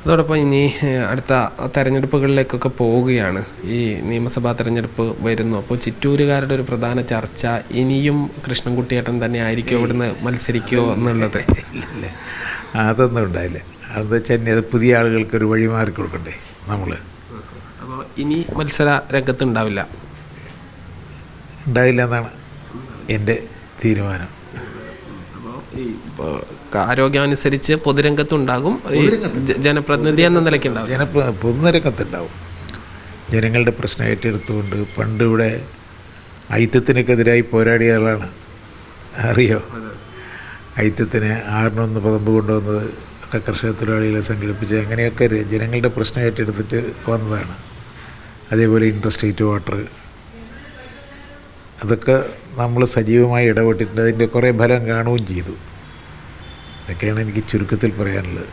അതോടൊപ്പം ഇനി അടുത്ത തെരഞ്ഞെടുപ്പുകളിലേക്കൊക്കെ പോവുകയാണ്. ഈ നിയമസഭാ തെരഞ്ഞെടുപ്പ് വരുന്നു. അപ്പോൾ ചിറ്റൂരുകാരുടെ ഒരു പ്രധാന ചർച്ച ഇനിയും കൃഷ്ണൻകുട്ടിയേട്ടൻ തന്നെ ആയിരിക്കും ഇവിടുന്ന് മത്സരിക്കുമോ എന്നുള്ളത്. ഇല്ല, അതൊന്നും ഉണ്ടായില്ല. അതെന്ന് വെച്ചാൽ അത് പുതിയ ആളുകൾക്കൊരു വഴിമാറി കൊടുക്കണ്ടേ നമ്മൾ. അപ്പോൾ ഇനി മത്സര രംഗത്ത് ഉണ്ടാവില്ല എന്നാണ് എൻ്റെ തീരുമാനം. ആരോഗ്യമനുസരിച്ച് പൊതുരംഗത്തുണ്ടാകും, ജനപ്രതിനിധി എന്ന നിലയ്ക്ക് ഉണ്ടാവും, പൊതുരംഗത്തുണ്ടാവും. ജനങ്ങളുടെ പ്രശ്നം ഏറ്റെടുത്തുകൊണ്ട് പണ്ട് ഇവിടെ ഐത്യത്തിനൊക്കെതിരായി പോരാടിയ ആളാണ്, അറിയോ? ഐത്യത്തിന് 6-1 പതമ്പ് കൊണ്ടുവന്നത് ഒക്കെ കർഷക തൊഴിലാളികളെ സംഘടിപ്പിച്ച് അങ്ങനെയൊക്കെ ജനങ്ങളുടെ പ്രശ്നം ഏറ്റെടുത്തിട്ട് വന്നതാണ്. അതേപോലെ ഇൻട്രസ്റ്റേറ്റ് വാട്ടർ, അതൊക്കെ നമ്മൾ സജീവമായി ഇടപെട്ടിട്ടുണ്ട്. അതിൻ്റെ കുറേ ഫലം കാണുകയും ചെയ്തു. ഇതൊക്കെയാണ് എനിക്ക് ചുരുക്കത്തിൽ പറയാനുള്ളത്.